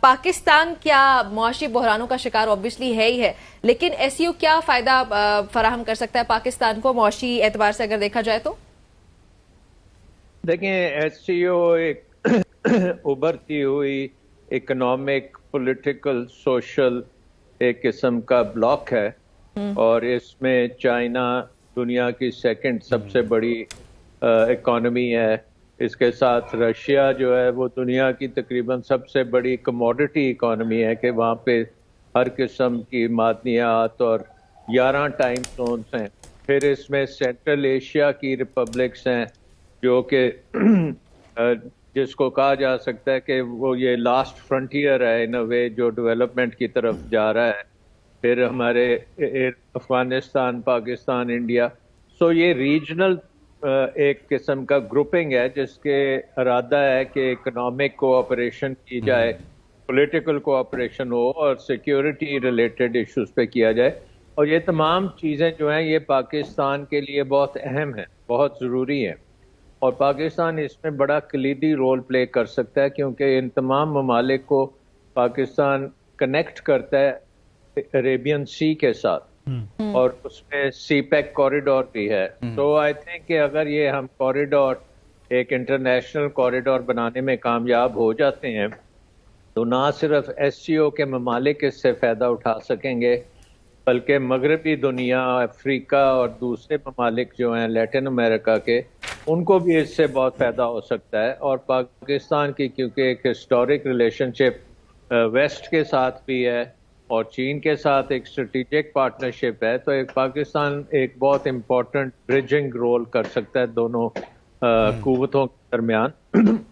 پاکستان کیا معاشی بحرانوں کا شکار اوبویسلی ہے ہی ہے، لیکن ایس سی او کیا فائدہ فراہم کر سکتا ہے پاکستان کو معاشی اعتبار سے اگر دیکھا جائے تو؟ دیکھیں، ایس سی او ایک ابھرتی ہوئی اکنامک، پولیٹیکل، سوشل ایک قسم کا بلاک ہے، اور اس میں چائنا دنیا کی سیکنڈ سب سے بڑی اکانومی ہے. اس کے ساتھ رشیا جو ہے وہ دنیا کی تقریباً سب سے بڑی کموڈٹی اکانومی ہے، کہ وہاں پہ ہر قسم کی معدنیات اور 11 ٹائم زونز ہیں. پھر اس میں سینٹرل ایشیا کی ریپبلکس ہیں جو کہ جس کو کہا جا سکتا ہے کہ وہ یہ لاسٹ فرنٹیئر ہے ان اے وے، جو ڈیولپمنٹ کی طرف جا رہا ہے. پھر ہمارے افغانستان، پاکستان، انڈیا. سو یہ ریجنل ایک قسم کا گروپنگ ہے جس کے ارادہ ہے کہ اکنامک کوآپریشن کی جائے، پولیٹیکل کوآپریشن ہو، اور سیکیورٹی ریلیٹڈ ایشوز پہ کیا جائے. اور یہ تمام چیزیں جو ہیں یہ پاکستان کے لیے بہت اہم ہیں، بہت ضروری ہیں، اور پاکستان اس میں بڑا کلیدی رول پلے کر سکتا ہے، کیونکہ ان تمام ممالک کو پاکستان کنیکٹ کرتا ہے عریبین سی کے ساتھ، اور اس میں سی پیک کوریڈور بھی ہے. تو آئی تھنک کہ اگر یہ ہم کوریڈور ایک انٹرنیشنل کوریڈور بنانے میں کامیاب ہو جاتے ہیں تو نہ صرف ایس سی او کے ممالک اس سے فائدہ اٹھا سکیں گے، بلکہ مغربی دنیا، افریقہ اور دوسرے ممالک جو ہیں لیٹن امریکہ کے، ان کو بھی اس سے بہت فائدہ ہو سکتا ہے. اور پاکستان کی کیونکہ ایک ہسٹورک ریلیشن شپ ویسٹ کے ساتھ بھی ہے اور چین کے ساتھ ایک اسٹریٹجک پارٹنرشپ ہے، تو ایک پاکستان ایک بہت امپورٹنٹ برجنگ رول کر سکتا ہے دونوں قوتوں کے درمیان.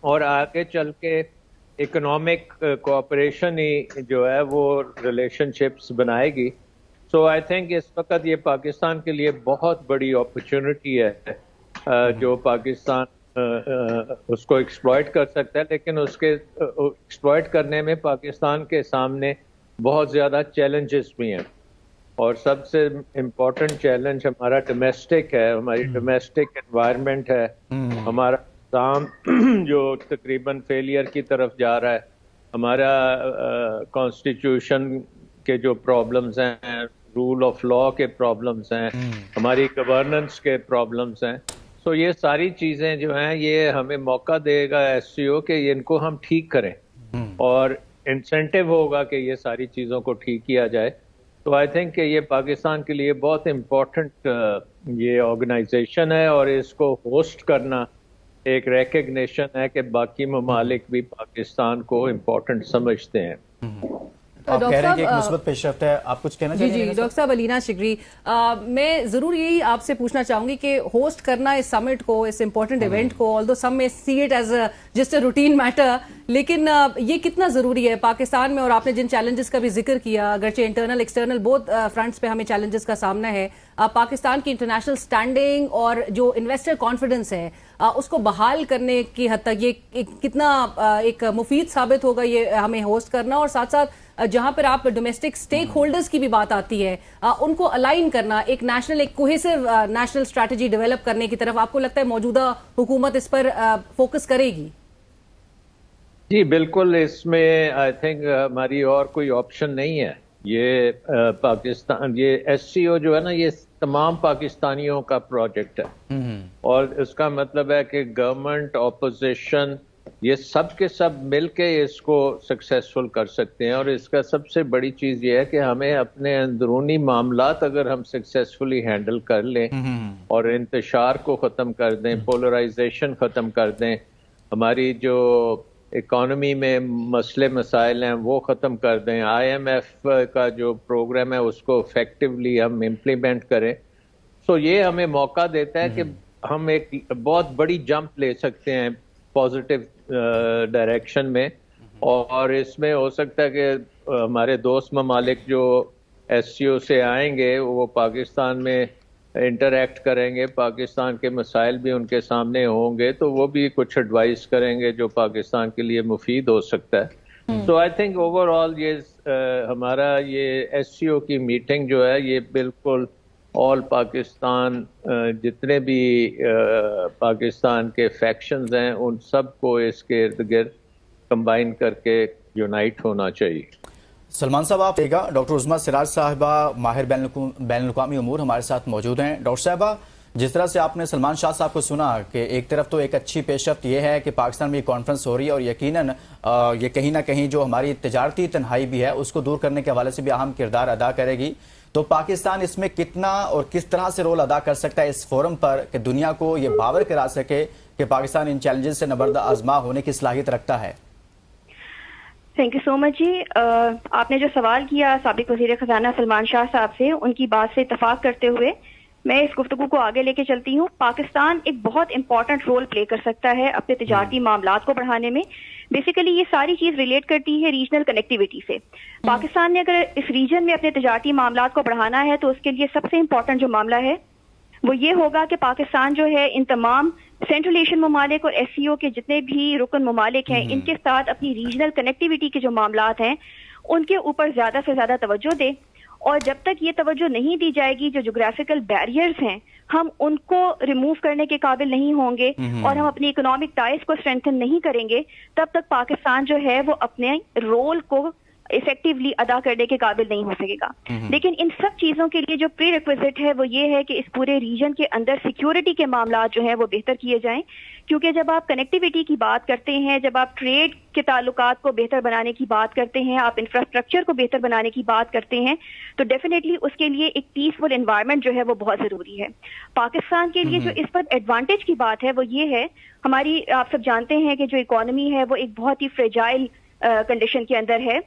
اور آگے چل کے اکنامک کوآپریشن ہی جو ہے وہ ریلیشن شپس بنائے گی. سو آئی تھنک اس وقت یہ پاکستان کے لیے بہت بڑی اپرچونٹی ہے جو پاکستان اس کو ایکسپلائٹ کر سکتا ہے، لیکن اس کے ایکسپلائٹ کرنے میں پاکستان کے سامنے بہت زیادہ چیلنجز بھی ہیں. اور سب سے امپورٹنٹ چیلنج ہمارا ڈومیسٹک ہے، ہماری ڈومیسٹک انوائرمنٹ ہے، ہمارا نظام جو تقریباً فیلئر کی طرف جا رہا ہے، ہمارا کانسٹیٹیوشن کے جو پرابلمز ہیں، رول آف لاء کے پرابلمز ہیں، ہماری گورننس کے پرابلمز ہیں. سو یہ ساری چیزیں جو ہیں یہ ہمیں موقع دے گا ایس سی او کہ ان کو ہم ٹھیک کریں، اور انسینٹیو ہوگا کہ یہ ساری چیزوں کو ٹھیک کیا جائے. تو آئی تھنک کہ یہ پاکستان کے لیے بہت امپورٹنٹ یہ آرگنائزیشن ہے، اور اس کو ہوسٹ کرنا ایک ریکگنیشن ہے کہ باقی ممالک بھی پاکستان کو امپورٹنٹ سمجھتے ہیں. آپ کہہ رہے ہیں کہ ایک مثبت پیش رفت ہے، آپ کچھ کہنا چاہیں گے؟ جی ڈاکٹر صاحب، علینا شگری، میں ضرور یہی آپ سے پوچھنا چاہوں گی کہ ہوسٹ کرنا اس سمٹ کو، اس امپورٹنٹ ایونٹ کو، although some may see it as just a routine matter, لیکن یہ کتنا ضروری ہے پاکستان میں؟ اور آپ نے جن چیلنجز کا بھی ذکر کیا، اگرچہ انٹرنل ایکسٹرنل بہت فرنٹس پہ ہمیں چیلنجز کا سامنا ہے، پاکستان کی انٹرنیشنل سٹینڈنگ اور جو انویسٹر کانفیڈنس ہے اس کو بحال کرنے کی حد تک یہ کتنا ایک مفید ثابت ہوگا یہ ہمیں ہوسٹ کرنا، اور ساتھ ساتھ جہاں پر آپ ڈومیسٹک سٹیک ہولڈرز کی بھی بات آتی ہے ان کو الائن کرنا، ایک نیشنل، ایک کوہیسو نیشنل اسٹریٹجی ڈیولپ کرنے کی طرف آپ کو لگتا ہے موجودہ حکومت اس پر فوکس کرے گی؟ جی بالکل، اس میں آئی تھنک ہماری اور کوئی آپشن نہیں ہے. یہ پاکستان، یہ ایس سی او جو ہے نا، یہ تمام پاکستانیوں کا پروجیکٹ ہے، اور اس کا مطلب ہے کہ گورنمنٹ، اپوزیشن، یہ سب کے سب مل کے اس کو سکسیسفل کر سکتے ہیں. اور اس کا سب سے بڑی چیز یہ ہے کہ ہمیں اپنے اندرونی معاملات اگر ہم سکسیسفلی ہینڈل کر لیں اور انتشار کو ختم کر دیں، پولرائزیشن ختم کر دیں، ہماری جو اکانومی میں مسئلے مسائل ہیں وہ ختم کر دیں، آئی ایم ایف کا جو پروگرام ہے اس کو افیکٹولی ہم امپلیمنٹ کریں، سو یہ ہمیں موقع دیتا ہے کہ ہم ایک بہت بڑی جمپ لے سکتے ہیں پازیٹیو ڈائریکشن میں. اور اس میں ہو سکتا ہے کہ ہمارے دوست ممالک جو ایس سی او سے آئیں گے وہ پاکستان میں انٹریکٹ کریں گے، پاکستان کے مسائل بھی ان کے سامنے ہوں گے، تو وہ بھی کچھ ایڈوائز کریں گے جو پاکستان کے لیے مفید ہو سکتا ہے. سو آئی تھنک اوور آل یہ ہمارا یہ ایس سی او کی میٹنگ جو ہے یہ بالکل آل پاکستان، جتنے بھی پاکستان کے فیکشنز ہیں ان سب کو اس کے ارد گرد کمبائن کر کے यूनाइट होना चाहिए। सलमान साहब आप देगा डॉक्टर उज़मा सिराज साहिबा माहिर बैनुल-अक़वामी उमूर हमारे साथ मौजूद हैं। डॉक्टर साहिबा, जिस तरह से आपने सलमान शाह साहब को सुना कि एक तरफ तो एक अच्छी पेशरफ्त ये है कि पाकिस्तान में कॉन्फ्रेंस हो रही है और यकीनन ये कहीं ना कहीं जो हमारी तजारती तन्हाई भी है उसको दूर करने के हवाले से भी अहम किरदार अदा करेगी, तो पाकिस्तान इसमें कितना और किस तरह से रोल अदा कर सकता है इस फोरम पर कि दुनिया को ये बावर करा सके कि पाकिस्तान इन चैलेंजेस से नबर्दा आजमा होने की सलाहियत रखता है? थैंक यू सो मच जी। आपने जो सवाल किया साबिक वज़ीर ख़ज़ाना सलमान शाह साहब से, उनकी बात से इत्तफाक करते हुए मैं इस गुफ्तगू को आगे लेके चलती हूँ। पाकिस्तान एक बहुत इंपॉर्टेंट रोल प्ले कर सकता है अपने तिजारती मामलात को बढ़ाने में। बेसिकली ये सारी चीज रिलेट करती है रीजनल कनेक्टिविटी से। पाकिस्तान ने अगर इस रीजन में अपने तिजारती मामलात को बढ़ाना है तो उसके लिए सबसे इंपॉर्टेंट जो मामला है वो ये होगा कि पाकिस्तान जो है इन तमाम सेंट्रल एशियन ममालिक और SCO के जितने भी रुकन ममालिक हैं इनके साथ अपनी रीजनल कनेक्टिविटी के जो मामलात हैं उनके ऊपर ज्यादा से ज्यादा तवज्जो दे। और जब तक ये तवज्जो नहीं दी जाएगी, जो जोग्राफिकल बैरियर्स हैं हम उनको रिमूव करने के काबिल नहीं होंगे और हम अपनी इकोनॉमिक टाइज को स्ट्रेंथन नहीं करेंगे, तब तक पाकिस्तान जो है वो अपने रोल को इफेक्टिवली अदा करने के काबिल नहीं हो सकेगा। लेकिन इन सब चीजों के लिए जो प्री रिक्विजिट है वो ये है कि इस पूरे रीजन के अंदर सिक्योरिटी के मामला जो है वो बेहतर किए जाएं, क्योंकि जब आप कनेक्टिविटी की बात करते हैं, जब आप ट्रेड के ताल्लुकात को बेहतर बनाने की बात करते हैं, आप इंफ्रास्ट्रक्चर को बेहतर बनाने की बात करते हैं, तो डेफिनेटली उसके लिए एक पीसफुल एनवायरनमेंट जो है वो बहुत जरूरी है। पाकिस्तान के लिए जो इस पर एडवांटेज की बात है वो ये है, हमारी आप सब जानते हैं कि जो इकोनॉमी है वो एक बहुत ही फ्रेजाइल कंडीशन के अंदर है,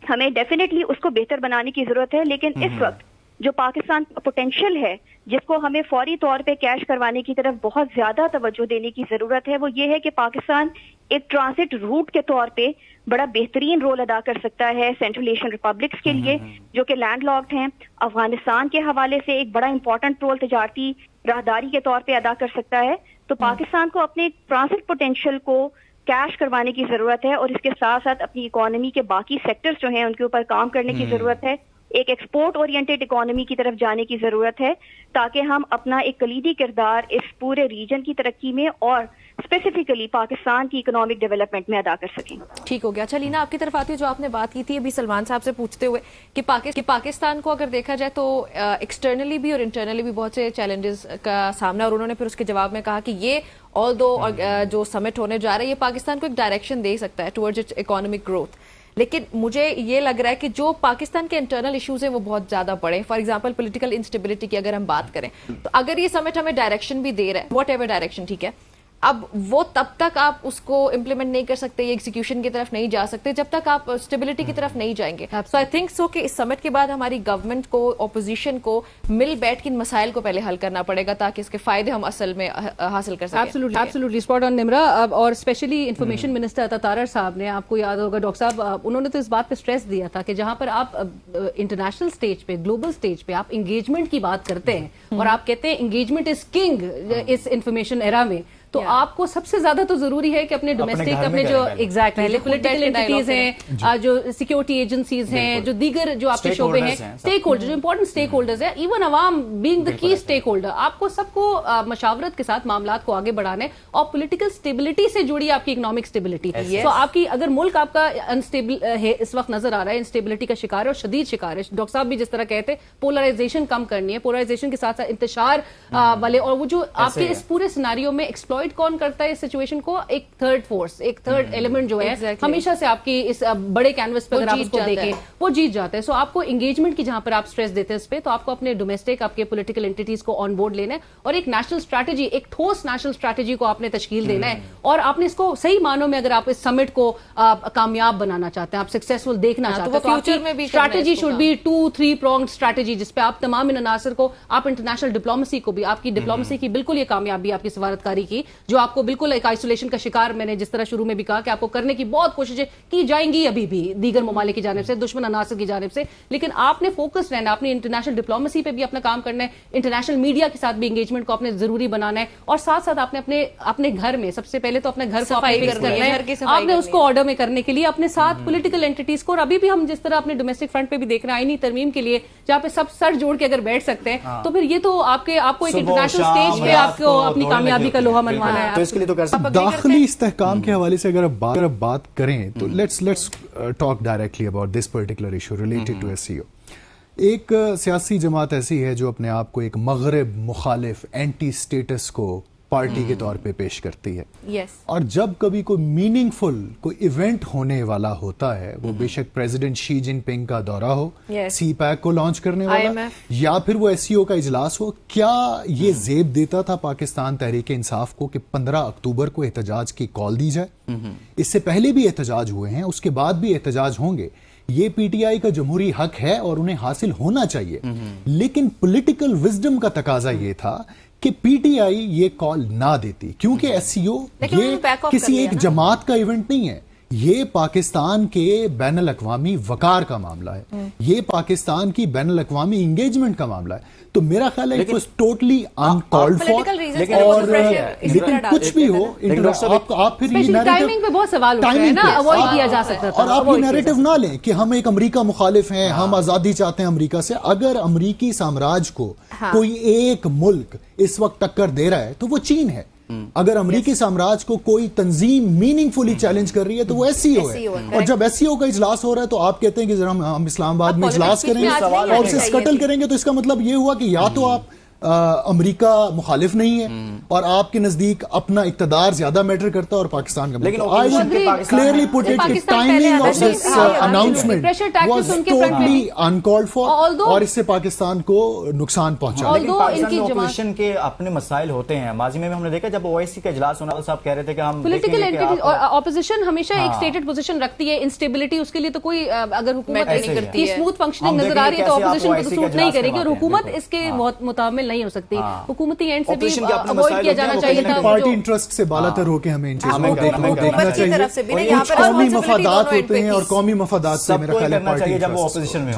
हमें डेफिनेटली उसको बेहतर बनाने की जरूरत है। लेकिन इस वक्त जो पाकिस्तान का पोटेंशियल है जिसको हमें फौरी तौर पे कैश करवाने की तरफ बहुत ज्यादा तवज्जो देने की जरूरत है, वो ये है कि पाकिस्तान एक ट्रांसिट रूट के तौर पे बड़ा बेहतरीन रोल अदा कर सकता है सेंट्रल एशियन रिपब्लिक्स के लिए जो कि लैंड लॉक्ड हैं। अफगानिस्तान के हवाले से एक बड़ा इंपॉर्टेंट रोल तजारती राहदारी के तौर पे अदा कर सकता है। तो पाकिस्तान को अपने ट्रांसिट पोटेंशियल को कैश करवाने की जरूरत है और इसके साथ साथ अपनी इकोनॉमी के बाकी सेक्टर्स जो हैं उनके ऊपर काम करने की जरूरत है। एक एक्सपोर्ट ओरिएंटेड इकोनॉमी की तरफ जाने की जरूरत है ताकि हम अपना एक कलीदी किरदार इस पूरे रीजन की तरक्की में और स्पेसिफिकली पाकिस्तान की इकोनॉमिक डेवलपमेंट में अदा कर सकें। ठीक हो गया। अच्छा लीना, आपकी तरफ आती है जो आपने बात की थी अभी सलमान साहब से पूछते हुए कि पाकिस्तान को अगर देखा जाए तो एक्सटर्नली भी और इंटरनली भी बहुत से चैलेंजेस का सामना, और उन्होंने फिर उसके जवाब में कहा कि ये ऑल्दो जो समिट होने जा रहा है ये पाकिस्तान को एक डायरेक्शन दे सकता है टुवर्ड्स इट्स इकोनॉमिक ग्रोथ। लेकिन मुझे ये लग रहा है कि जो पाकिस्तान के इंटरनल इश्यूज हैं वो बहुत ज्यादा बड़े हैं। फॉर एग्जांपल पॉलिटिकल इंस्टेबिलिटी की अगर हम बात करें तो अगर ये समिट हमें डायरेक्शन भी दे रहा है, व्हाट एवर डायरेक्शन, ठीक है, अब वो तब तक आप उसको इम्प्लीमेंट नहीं कर सकते, ये एग्जीक्यूशन की तरफ नहीं जा सकते जब तक आप स्टेबिलिटी की तरफ नहीं जाएंगे। सो आई थिंक सो कि इस समिट के बाद हमारी गवर्नमेंट को, ऑपोजिशन को मिल बैठ के इन मसाइल को पहले हल करना पड़ेगा ताकि इसके फायदे हम असल में हासिल कर सकें। Absolutely spot on Nimra. और स्पेशली इंफॉर्मेशन मिनिस्टर अता तारर साहब ने, आपको याद होगा डॉक्टर साहब, उन्होंने तो इस बात पे स्ट्रेस दिया था कि जहां पर आप इंटरनेशनल स्टेज पे, ग्लोबल स्टेज पे आप एंगेजमेंट की बात करते हैं और आप कहते हैं एंगेजमेंट इज किंग इस इंफॉर्मेशन एरा में, तो आपको सबसे ज्यादा तो जरूरी है कि अपने डोमेस्टिक, अपने जो एग्जैक्टली पॉलिटिकल एंटिटीज हैं, जो सिक्योरिटी एजेंसीज हैं, जो दीगर जो आपके शोबे हैं, स्टेक होल्डर, जो इंपॉर्टेंट स्टेक होल्डर्स हैं, इवन अवाम being the key stakeholder, आपको सबको मशावरत के साथ मामलात को आगे बढ़ाने और पॉलिटिकल स्टेबिलिटी से जुड़ी आपकी इकोनॉमिक स्टेबिलिटी। तो आपकी अगर मुल्क आपका अनस्टेबल है, इस वक्त नजर आ रहा है इंस्टेबिलिटी का शिकार है और शदीद शिकार है, डॉक्टर साहब भी जिस तरह कहते हैं पोलराइजेशन कम करनी है, पोलराइजेशन के साथ साथ इंतशार वाले, और वो जो आपके इस पूरे सिनारियो में एक्सप्लॉइट कौन करता है इस सिचुएशन को, एक थर्ड फोर्स, एक थर्ड एलिमेंट जो है हमेशा से आपकी इस बड़े कैनवस पे अगर आप उसको देखें वो जीत जाता है। सो आपको एंगेजमेंट की जहां पर आप स्ट्रेस देते हैं इस पे, तो आपको अपने डोमेस्टिक, आपके पॉलिटिकल एंटिटीज को ऑन बोर्ड लेना है और एक नेशनल स्ट्रैटेजी, एक ठोस नेशनल स्ट्रैटेजी को आपने तश्कील देना है और आपने इसको सही मानों में, अगर आप इस समिट को कामयाब बनाना चाहते हैं, आप सक्सेसफुल देखना चाहते हैं, तो फ्यूचर में भी strategy should be 2-3 pronged strategy जिसपे आप तमाम इन अनासर को, आप इंटरनेशनल डिप्लोमेसी को भी, आपकी डिप्लोमेसी की बिल्कुल ये कामयाबी आपकी सफारतकारी की जो आपको बिल्कुल एक आइसोलेशन का शिकार, मैंने जिस तरह शुरू में भी कहा कि आपको करने की बहुत कोशिशें की जाएंगी अभी भी दीगर ममालिक की जानिब से, दुश्मन अनासर की जानिब से, लेकिन आपने फोकस रहना, अपनी इंटरनेशनल डिप्लोमेसी पे भी अपना काम करना है, इंटरनेशनल मीडिया के साथ भी एंगेजमेंट को आपने जरूरी बनाना है और साथ साथ आपने अपने घर में सबसे पहले तो अपने घर को करना है, आपने उसको ऑर्डर में करने के लिए अपने साथ पॉलिटिकल एंटिटीज को, और अभी भी हम जिस तरह अपने डोमेस्टिक फ्रंट पे भी देख रहे हैं आईनी तरमीम के लिए जहां पे सब सर जोड़ के अगर बैठ सकते हैं तो फिर ये तो आपको एक इंटरनेशनल स्टेज पे आपको अपनी कामयाबी का लोहा मुसलमान है। तो इसके लिए तो कर सकते दाखिली इस्तेहकाम के हवाले से अगर आप बात करें तो let's talk directly about this particular issue related to SCO. एक सियासी जमात ऐसी है जो अपने आप को एक मगरब मुखालिफ एंटी स्टेटस को पार्टी के तौर पे पेश करती है। यस। और जब कभी कोई मीनिंगफुल कोई इवेंट होने वाला होता है, वो बेशक प्रेसिडेंट शी जिनपिंग का दौरा हो, Yes. सी पैक को लॉन्च करने वाला, IMF. या फिर वो एससीओ का इजलास हो, क्या ये जेब देता था पाकिस्तान तहरीक इंसाफ को कि 15 अक्टूबर को एहतजाज की कॉल दी जाए? इससे पहले भी एहतजाज हुए हैं, उसके बाद भी एहतजाज होंगे। ये पीटीआई का जमहूरी हक है और उन्हें हासिल होना चाहिए, लेकिन पॉलिटिकल विजडम का तकाजा ये था कि पीटीआई ये कॉल ना देती, क्योंकि एससीओ लेकिन ये उन्होंने back off कर किसी लिया एक ना। जमात का इवेंट नहीं है, ये पाकिस्तान के बैनुल अक़वामी वकार का मामला है, ये पाकिस्तान की बैनुल अक़वामी इंगेजमेंट का मामला है। तो मेरा ख्याल है it was totally uncalled for. Political reasons लेकिन के लिए और कुछ pressure इस लेकिन तरह डाल कुछ देते भी थे हो, ना। लेकिन डॉक्टर साहब, आप फिर ये Especially narrative- timing पे बहुत सवाल उठ रहे हैं timing ना, पे, avoid आप- किया जा सकता था, और आप avoid ये किया नैरेटिव ना लें कि हम एक अमेरिका मुखालिफ हैं, हम आजादी चाहते हैं अमेरिका से। अगर अमेरिकी साम्राज्य को कोई एक मुल्क इस वक्त टक्कर दे रहा है तो वो चीन है। अगर अमेरिकी साम्राज्य को कोई तंजीम मीनिंगफुली चैलेंज कर रही है तो वो एससीओ है। SCO है, और जब एससीओ का इजलास हो रहा है तो आप कहते हैं कि जरा हम इस्लामाबाद में इजलास politics में आज नहीं करेंगे और आना उसे चाहिए स्कटल थी। करेंगे, तो इसका मतलब ये हुआ कि या तो आप अमेरिका मुखालिफ नहीं है और आपके नजदीक अपना इक्तदार ज्यादा मैटर करता है और पाकिस्तान का। लेकिन आई opposition के पाकिस्तान क्लियरली है। पुट इट कि पाकिस्तान पहले टाइमिंग ऑफ आजादी- दिस हाँ, अनाउंसमेंट pressure tactics वाज उनके front में टोटली थी। अनकॉल्ड फॉर, Although- और इससे पाकिस्तान को नुकसान पहुंचा। लेकिन Although पाकिस्तान इनकी में जमात- ऑपोजिशन के अपने मसाइल होते हैं। माजी में भी हमने देखा जब ओआईसी का इजलास होना, साहब कह रहे थे कि हम पॉलिटिकल देखेंगे कि एंटिटी और आप- ऑपोजिशन हमेशा एक हाँ। स्टेटेड पोजीशन रखती है। इंस्टेबिलिटी उसके लिए तो कोई अगर हुकूमत Matter नहीं करती की है। स्मूथ फंक्शनिंग हम नजर आ रही है तो देखेंगे कैसे ऑपोजिशन आप को OIC सूट का नहीं इजलास करेगी और करवाते हैं, हुकूमत बिल्कुल। इसके हाँ। मुताबिल नहीं हो सकती। हाँ। हुकूमती एंड से भी Opposition के अपने अवॉइड मसाइल किया होते हैं, जाना वो चाहिए कहीं ना था। कहीं पार्टी जो- इंटरेस्ट से बालातर होकर हमें इन चीजों हमें को देखना देखना चाहिए। चाहिए। की तरफ से भी नहीं, कुछ यहाँ पे कौमी responsibility मफादात दोनों end होते पे हैं थी। और कौमी मफादात से मेरा सबको ख्याल है करना पार्टी चाहिए जब वो इंटरेस्ट। ऑपोजिशन में हो।